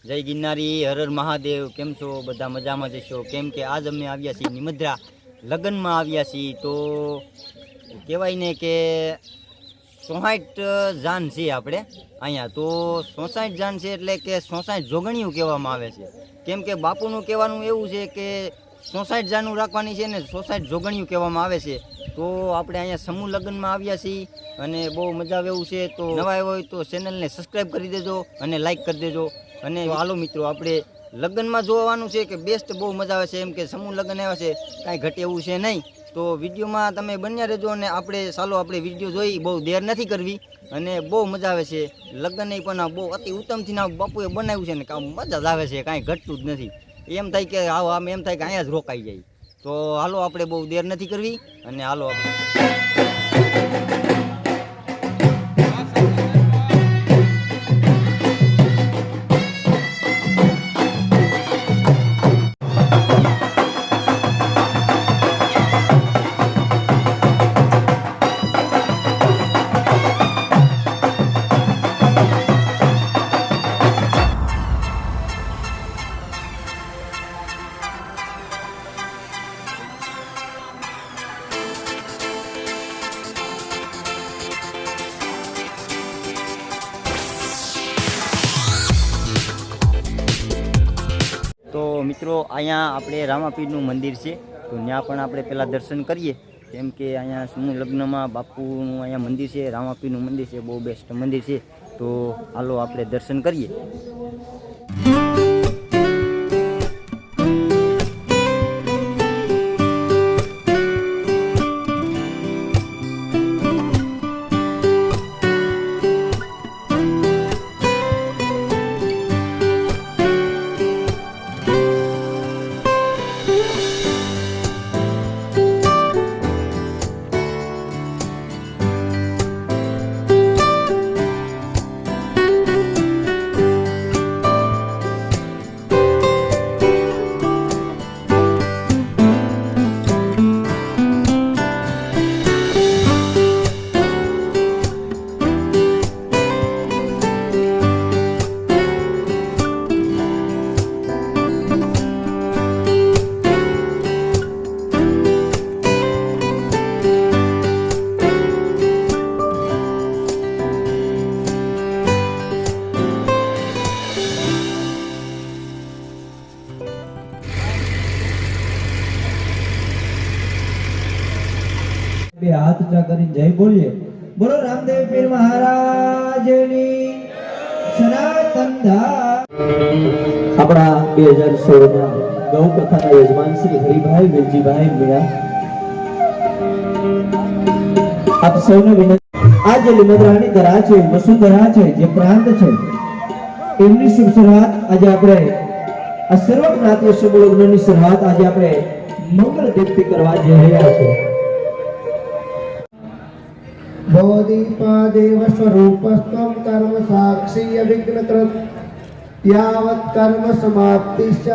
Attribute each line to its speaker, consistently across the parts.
Speaker 1: જય ગિરનારી, હર હર મહાદેવ। કેમ છો બધા? મજામાં જશો? કેમ કે આજ અમે આવ્યા છીએ નિમદ્રા લગ્નમાં આવ્યા છીએ। તો કહેવાય ને કે 66 જાન છે આપણે અહીંયા। તો 66 જાન છે એટલે કે 66 જોગણીયું કહેવામાં આવે છે। કેમ કે બાપુનું કહેવાનું એવું છે કે 66 જાનું રાખવાની છે ને 66 જોગણીયું કહેવામાં આવે છે। તો આપણે અહીંયા સમૂહ લગ્નમાં આવ્યા છીએ અને બહુ મજા આવે એવું છે। તો નવા આવ્યા હોય તો ચેનલને સબસ્ક્રાઈબ કરી દેજો અને લાઈક કરી દેજો। અને હાલો મિત્રો, આપણે લગ્નમાં જોવાનું છે કે બેસ્ટ બહુ મજા આવે છે। એમ કે સમૂહ લગ્ન આવ્યા છે, કાંઈ ઘટે એવું છે નહીં। તો વિડીયોમાં તમે બન્યા રહેજો અને આપણે વિડીયો જોઈ, બહુ દેર નથી કરવી અને બહુ મજા આવે છે। લગ્ન નહીં પણ બહુ અતિ ઉત્તમથી ના બાપુએ બનાવ્યું છે ને કામ મજા જ આવે છે, કાંઈ ઘટતું જ નથી। એમ થાય કે આમ એમ થાય કે અહીંયા જ રોકાઈ જાય। તો હાલો, આપણે બહુ દેર નથી કરવી અને હાલો આપણે તો મિત્રો, અહીંયા આપણે રામાપીરનું મંદિર છે। તો ત્યાં પણ આપણે પહેલાં દર્શન કરીએ। કેમ કે અહીંયા સમૂહ લગ્નમાં બાપુનું અહીંયા મંદિર છે, રામાપીરનું મંદિર છે, બહુ બેસ્ટ મંદિર છે। તો હાલો આપણે દર્શન કરીએ।
Speaker 2: બે હાથ ઊંચા કરીને જય બોલીએ। બોલો રામદેવ પીર મહારાજની સનાતન ધર્મ। આપણા 2016 ના ગૌ કથાના યજમાન શ્રી હરિભાઈ વેલજીભાઈ મીણા, આપ સૌને વિનંતી, આ જે લીમદ્રાની ધરા છે, વસુંધરા છે, જે પ્રાંત છે, એમની શુભ શરૂઆત આજે આપણે આ સર્વ જ્ઞાતિય સમૂહ લગ્નની શરૂઆત આજે આપણે મંગળ દીપથી કરવા જઈ રહ્યા છીએ।
Speaker 3: बोधिपादेव स्वरूपस्त्वं कर्म साक्षी अविघ्नकृत यावत् कर्म समाप्तिश्च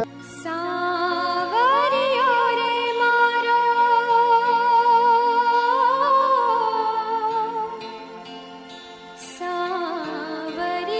Speaker 4: सावरियो रे मारो सावरियो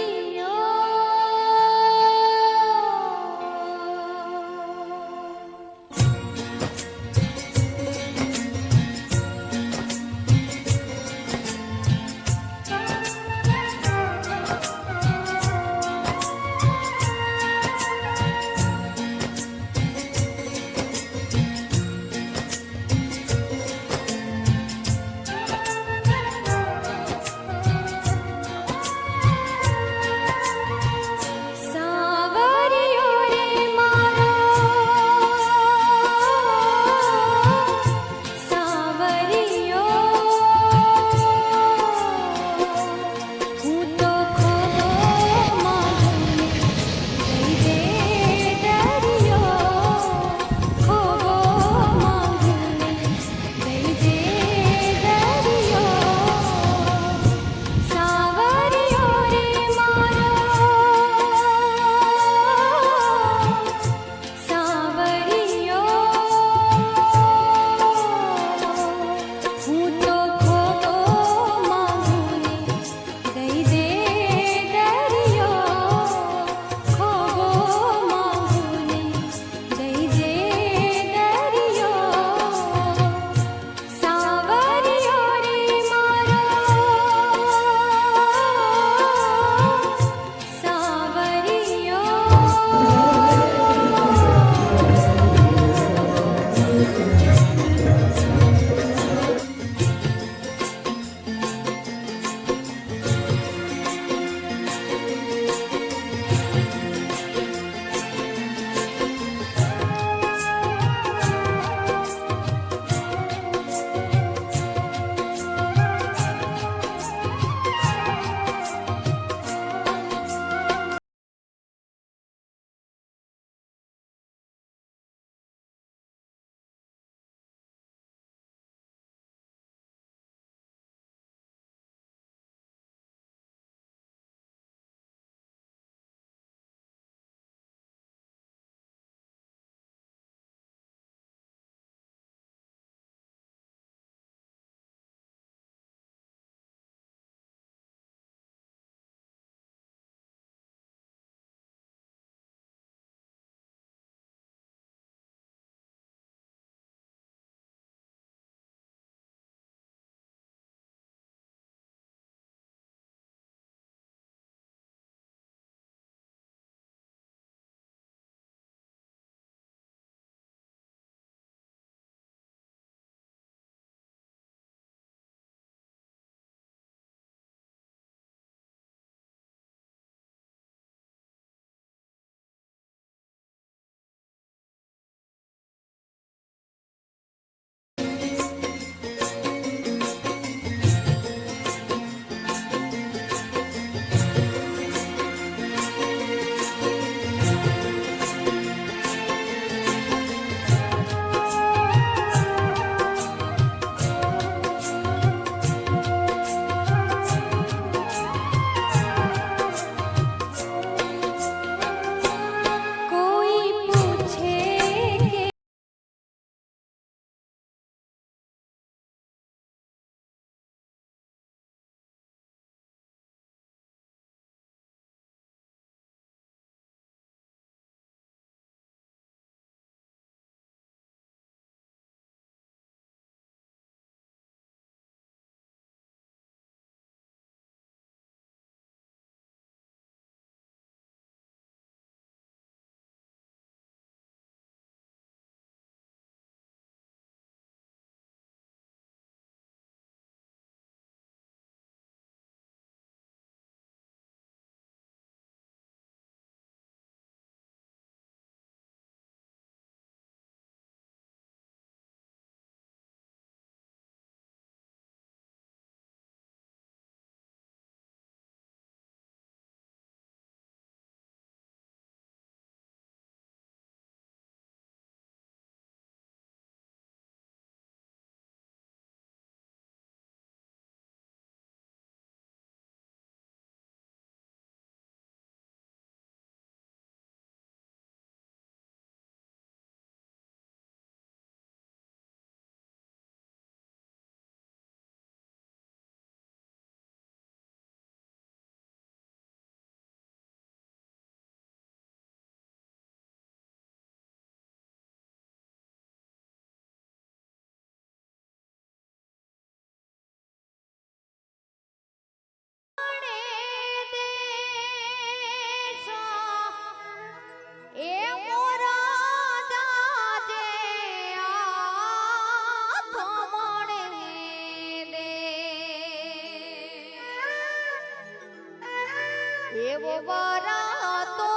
Speaker 4: વરાતો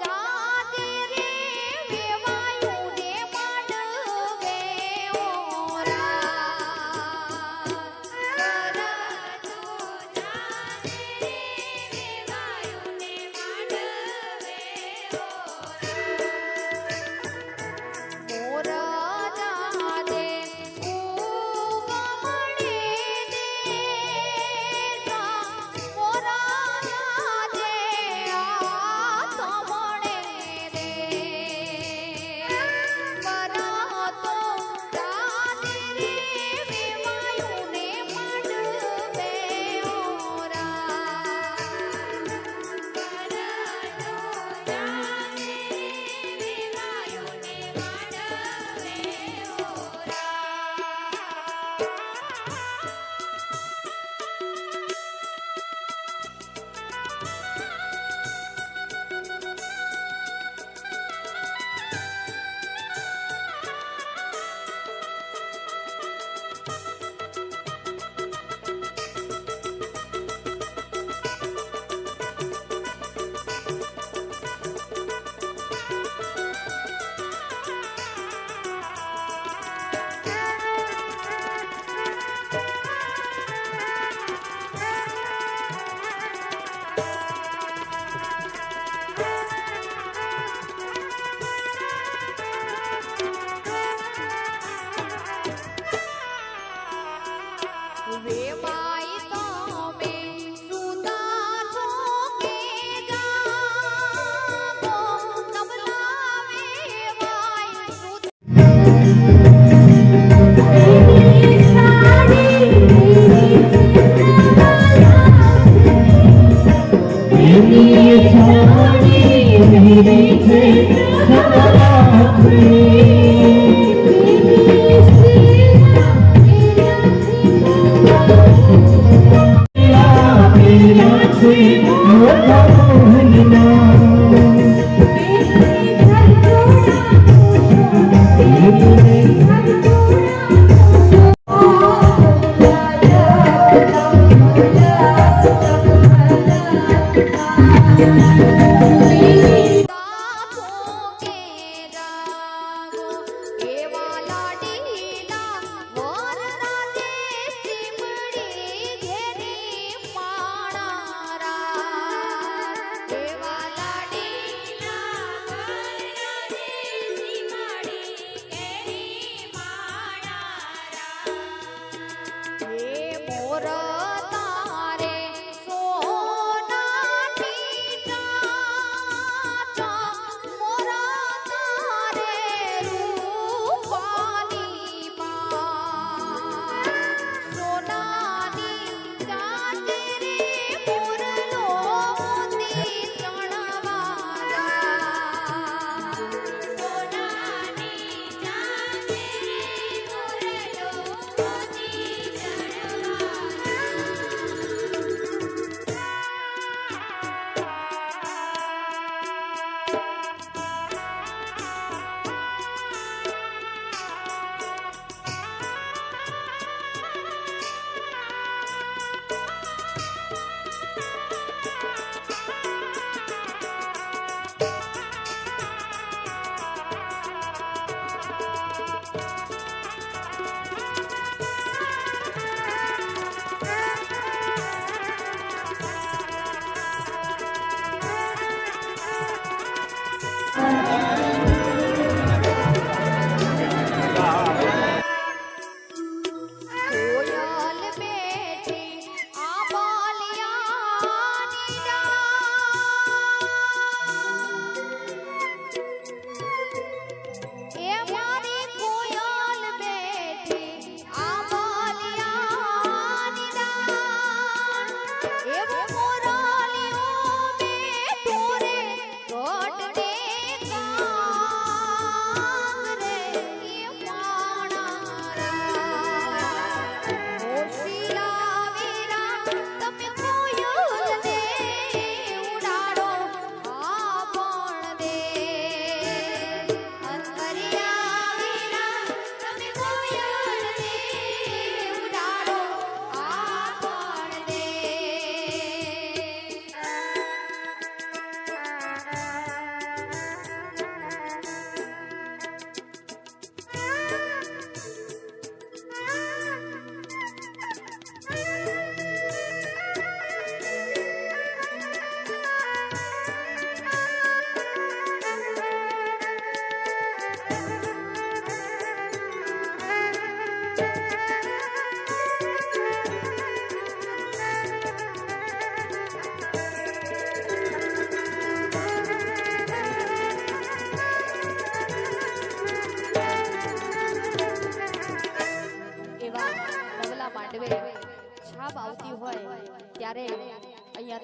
Speaker 4: જાજે રે વેવાયું ને માંડવે ઓરા વરાતો જાજે રે વેવાયું ને માંડવે ઓરા જાજે ઉગમણે દેશા મોરા જાજે આસમણે દે વરાતો જાજે રે વેવાયું ને માંડવે ઓરા વરાતો જાજે રે વેવાયું ને માંડવે વેવાય તમે સુતા છો કે જાગો તબલા વેવાય સુતા
Speaker 2: Thank you.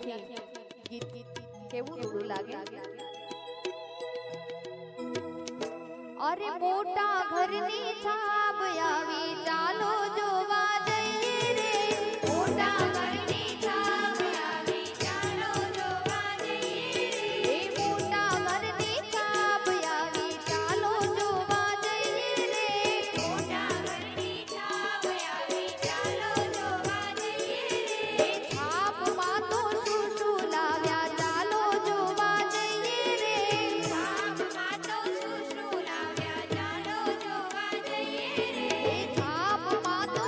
Speaker 5: જગ્યાથી ગીત કેવું થોડું લાગે?
Speaker 4: અરે મોટા ઘરની છાપ આવી ચાલો જોવા જઈએ રે મોટા ઘરની છાપ આવી ચાલો જોવા જઈએ રે મોટા ઘરની છાપ આવી ચાલો જોવા જઈએ રે મોટા ઘરની છાપ આવી ચાલો જોવા જઈએ રે છાપમાં તો શું શું લાવ્યા ચાલો જોવા જઈએ રે છાપમાં તો શું શું લાવ્યા ચાલો જોવા જઈએ રે છાપમાં તો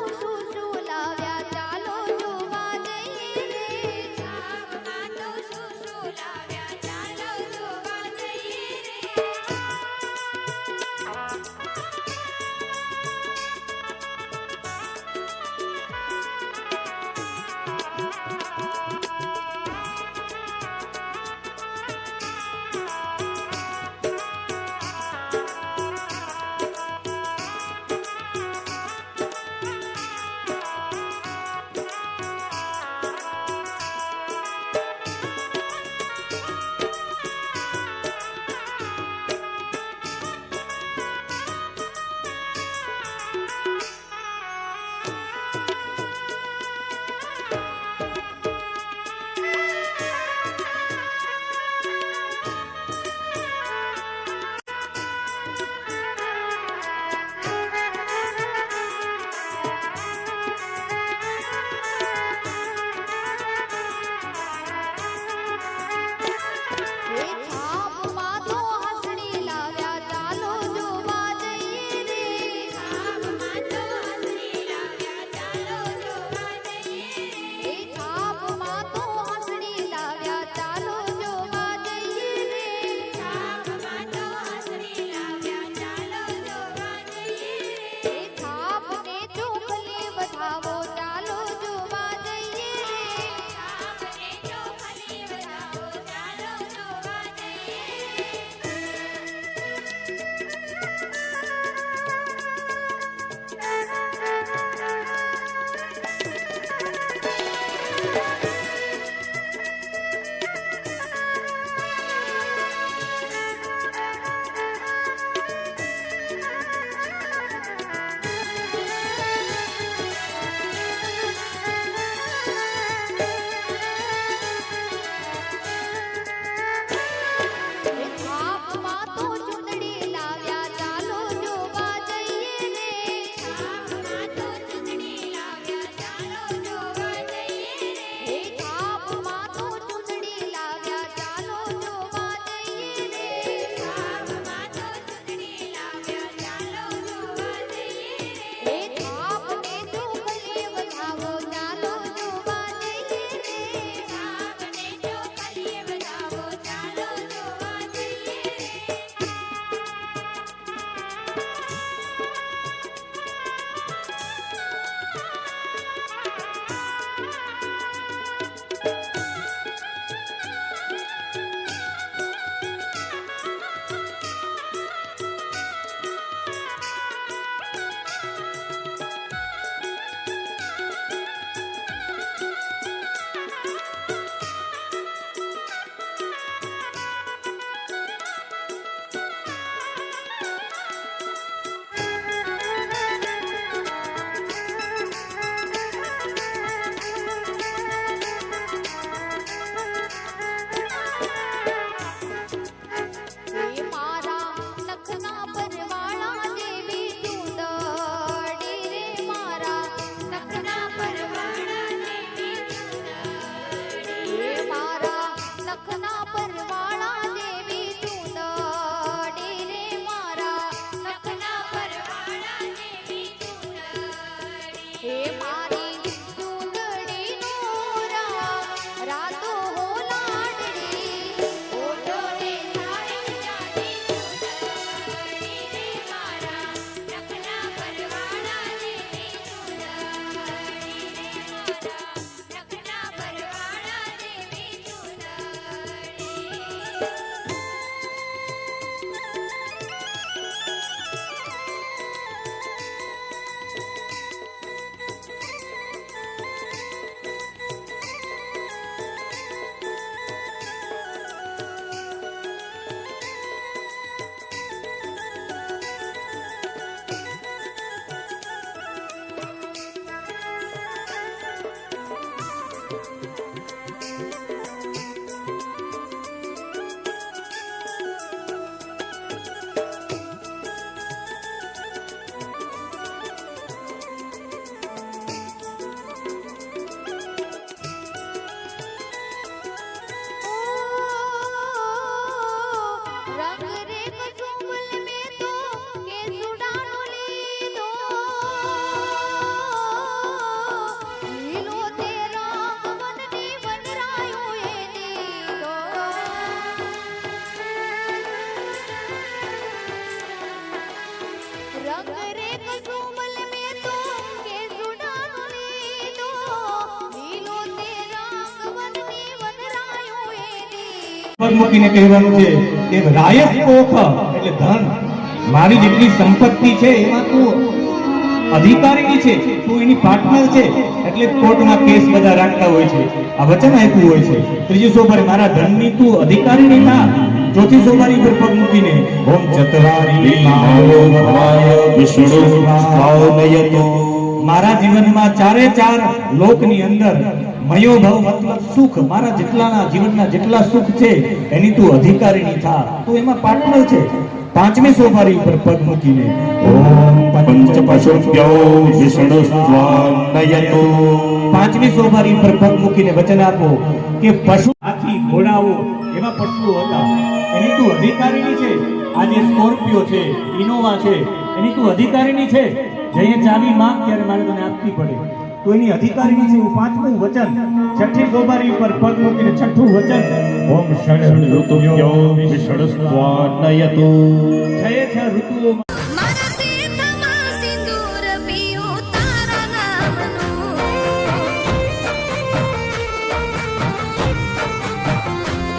Speaker 6: પદ મૂકીને કહેવાનું છે કે રાયસ કોખ એટલે ધન, મારી જેટલી સંપત્તિ છે એમાં તું અધિકારીની છે, તું એની પાર્ટનર છે, એટલે કોર્ટમાં કેસ બધા રાખતા હોય છે, આ વચન આપ્યું હોય છે. ત્રીજી સોપારી મારા ધનની તું અધિકારીની થા. ચોથી સોપારી પર પગ મૂકીને ઓમ ચતવારી માયો ભવાય વિષ્ણુ સ્વાનયતો, મારા જીવનમાં ચારે ચાર લોકની અંદર મયોભવ મતલબ સુખ, મારા જેટલાના જીવનના જેટલા સુખ છે એની તું અધિકારીની થા, તું એમાં પાર્ટનર છે. પાંચમી સોપારી ઉપર પગ મૂકીને ઓમ પંચપશુભ્યો વિષ્ણુ સ્વાનયતો, પાંચમી સોપારી ઉપર પગ મૂકીને વચન આપો કે પશુ, હાથી, ઘોડાઓ એવા પશુઓ હતા એની તું અધિકારીની છે. આજે સ્કોર્પિયો છે, ઇનોવા છે, એની તું અધિકારીની છે. જઈએ ચાવી માંગ ત્યારે મારે તને આપવી પડે, તો એની અધિકારીની છે. પાંચમું વચન. છઠ્ઠી સોપારી ઉપર પગ મૂકીને છઠ્ઠું વચન ઓમ ષડ ઋતુભ્યો વિષ્ણુ સ્વાનયતો, છ ઋતુઓ
Speaker 4: મારા શેથમાં સિંદૂર પીયું તારા નામનું,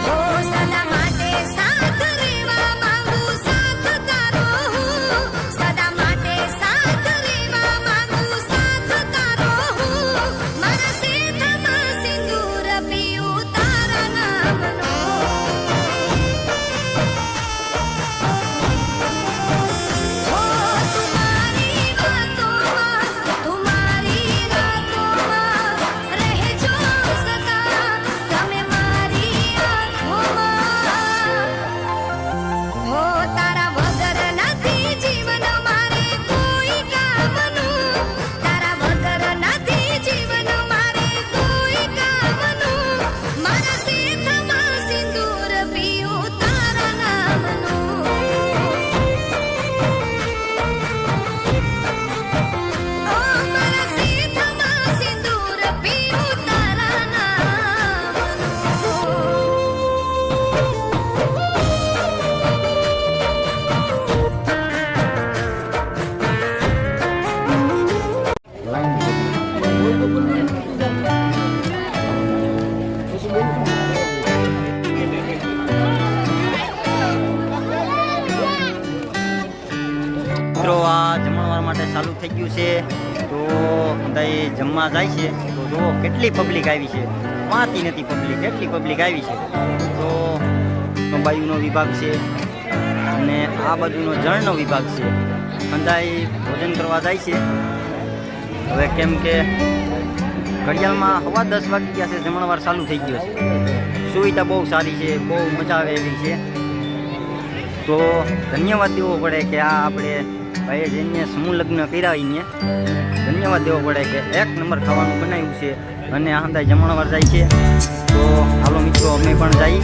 Speaker 4: હો સદા માટે સાથ રહેવા માંગુ, સાથ તારો હું, સદા માટે સાથ રહેવા માંગુ, સાથ તારો હું. મારા શેથમાં સિંદૂર પીયું તારા નામનું, तुम्हारी रातों रहजो सदा, તમે મારી આંખોમાં, હો તારા વગર નથી જીવન મારે કોઈ કામનું, તારા વગર નથી જીવન મારે કોઈ કામનું. મારા શેથમાં સિંદૂર પીયું તારા નામનું, ઓ મારા શેથમાં સિંદૂર પીયું તારા નામનું.
Speaker 1: મિત્રો આ જમણવાર માટે ચાલુ થઈ ગયું છે, તો બધા જમવા જાય છે. તો જુઓ કેટલી પબ્લિક આવી છે, વાંચી નથી પબ્લિક, કેટલી પબ્લિક આવી છે. તો બાયુનો વિભાગ છે અને આ બાજુનો જળનો વિભાગ છે. અંદાય ભોજન કરવા જાય છે. હવે કેમ કે ઘડિયાળમાં 10:15 વાગી ગયા છે, જમણવાર ચાલુ થઈ ગયો છે. સુવિધા બહુ સારી છે, બહુ મજા આવે એવી છે. તો ધન્યવાદ દેવો પડે કે આ આપણે ભાઈએ જઈને સમૂહ લગ્ન કરાવીને ધન્યવાદ દેવો પડે કે 1 નંબર ખાવાનું બનાવ્યું છે. અને આ હંદાય જમણવાર જાય છે. તો હાલો મિત્રો અમે પણ જઈએ.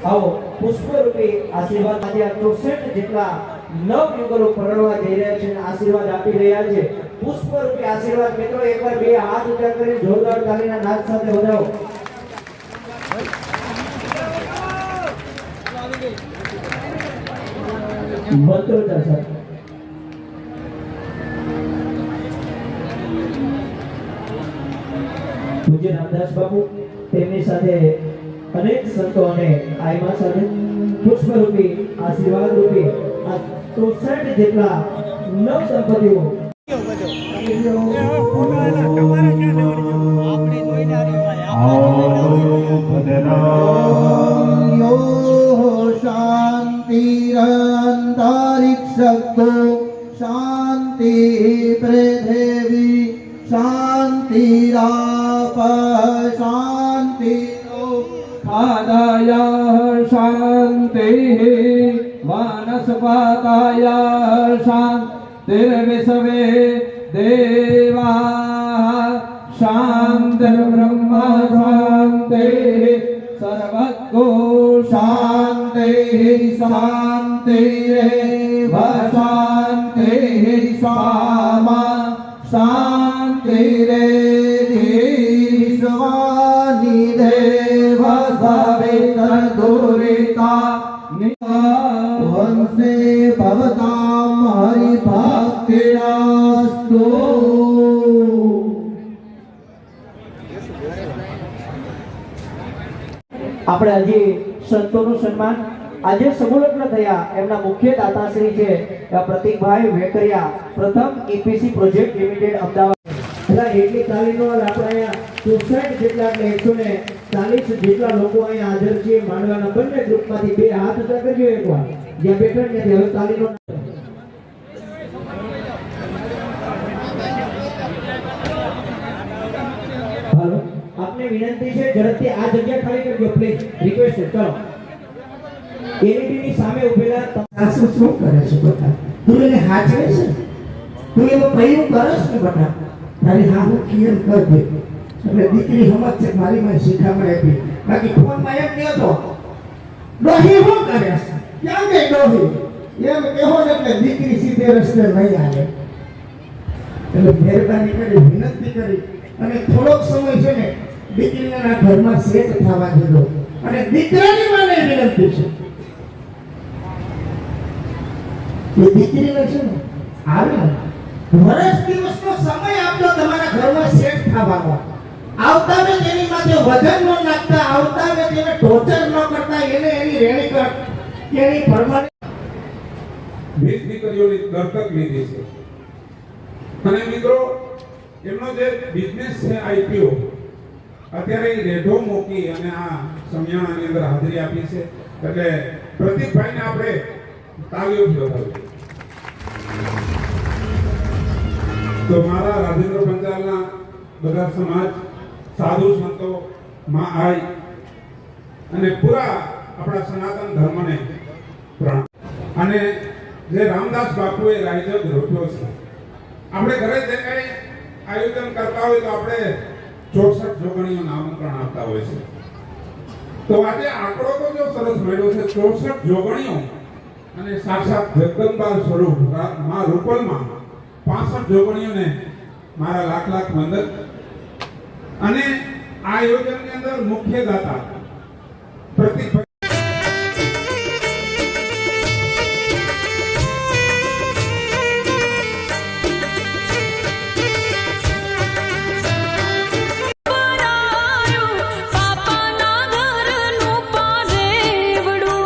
Speaker 2: આવો પુષ્પરૂપી આશીર્વાદ આજે 64 જેટલા નવયુગલો પરણવા જઈ રહ્યા છે અને આશીર્વાદ આપી રહ્યા છે. પુષ્પરૂપી આશીર્વાદ મિત્રો એકવાર બે હાથ ઊંચા કરી જોરદાર તાલીના નાદ સાથે વધાવો. મંત્રોચ્ચાર સાથે પૂજ્ય રામદાસ બાપુ તેમની સાથે અનેક સંતો અને આઈમા સાથે પુષ્પરૂપી આશીર્વાદ રૂપી આ 64 જેટલા નવ દંપતીઓ
Speaker 6: આપણે
Speaker 3: अंतरिक्षतो शांति पृथिवी शांतिराप शांति
Speaker 7: आदाय शान्तिः वनस्पतय शान्तिर्विश्वे देवाः शान्तिर्ब्रह्म शान्तिः सर्वतो शान्तिः शान्तिरेव शान्तिः सामा शान्तिरेधिस्वानि देव सवितर्दुरिता
Speaker 3: वंशे भवतां हरिभक्तिरास्तु
Speaker 2: આપણે હજી સંતોનું સન્માન આજે સમૂહલગ્ન થયા એમના મુખ્ય દાતાશ્રી છે પ્રતિકભાઈ વેકરિયા પ્રથમ EPC પ્રોજેક્ટ લિમિટેડ અમદાવાદ. એટલે એટલી તાલીમનો આપણે અહીંયા 64 જેટલા એટલે 140 જેટલા લોકો અહીંયા હાજર છે. માંડવાના બંને ગ્રુપમાંથી બે હાથ ઊંચા કરજો એકવાર જ્યાં બેઠા ત્યાંથી હવે તાલીમનો હાલો આપને વિનંતી છે ઝડપથી આ જગ્યા ખાલી કરજો પ્લીઝ રિક્વેસ્ટ છે. ચલો એલઈડી ની સામે ઉભેલા
Speaker 3: સાસુ શું કરે છે બેટા? તું એને હાચવે છે? તું એનું કયું કરસ ને બેટા? તારી હાહુ કેર કર દે એટલે દીકરી સમજ છે મારી માં શીખામણ આપી. બાકી ફોન માં એમ નહી હતો ડોહી શું કરે છે? ક્યાં ગઈ ડોહી? એમ કહો ને એટલે દીકરી સીધે રસ્તે નહીં આવે. એટલે મહેરબાની કરી વિનંતી કરી અને થોડોક સમય છે ને દીકરીના ઘરમાં સેટ થવા દીધો. અને દીકરાની મને વિનંતી છે એ દીકરીને છે ને આવે ને વર્ષ દિવસનો સમય આપજો તમારા ઘરમાં સેટ થવાનો. આવતા ને તેની માથે વજન ન નાખતા, આવતા ને તેને ટોર્ચર ન કરતા, એને એની રેણી કર એની પરમાનન્ટ
Speaker 8: 20 દીકરીઓની દત્તક લીધી છે. અને મિત્રો એમનો જે બિઝનેસ છે IPO અત્યારે રેઢો મૂકી અને આ સમિયાણાની અંદર હાજરી આપી છે. એટલે પ્રતિકભાઈને આપણે તાલીઓ બતાવી. તો મારા રાજેન્દ્ર પંચાલના બધા સમાજ સાધુ સંતો માં આઈ અને પૂરા આપણા સનાતન ધર્મને પ્રણામ. અને જે રામદાસ બાપુએ રાયજગ રોપ્યો છે, આપણે ઘરે જે કઈ આયોજન કરતા હોય તો આપણે 64 જોગણીઓના આમંત્રણ આપતા હોય છે. તો આજે આંકડો તો જો સરસ મળ્યો છે 64 જોગણીઓ અને સાક્ષાત જગદંબા સ્વરૂપ માં રૂપલમાં 65 જોગણીઓને મારા લાખ લાખ વંદન. અને આ આયોજનની અંદર મુખ્ય દાતા પ્રતિક
Speaker 4: પાપાના ઘરનું પારેવડું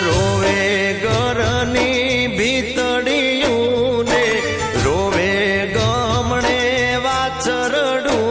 Speaker 9: રોવે ઘરની ભીતડિયું ને રોવે ગમણે વાછરડું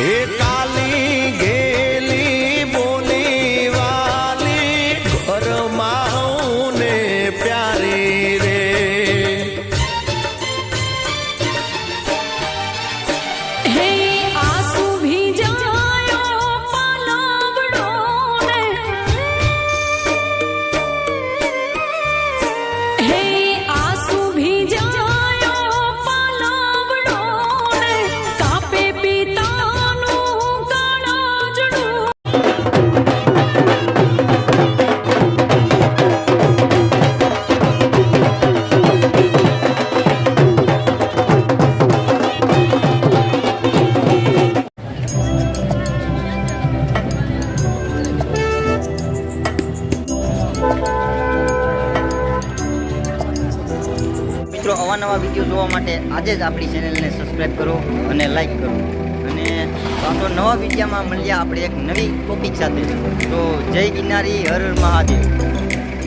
Speaker 9: એ કાલી ગેલી બોલી વાલી ઘરમાં ને પ્યારી રે
Speaker 4: હે આંસુ ભીજાયો પાલવડો ને હે આંસુ ભીજાયો પાલવડો ને કાપે પિતાનું કાળજડું
Speaker 1: મિત્રો અવાનવા વિડીયો જોવા માટે આજે જ આપણી ચેનલને સબસ્ક્રાઈબ કરો અને લાઈક કરો અને પાછો નવા વિડીયોમાં મળ્યા આપણે એક નવી ટોપિક સાથે. તો જય ગિરનારી, હર હર મહાદેવ.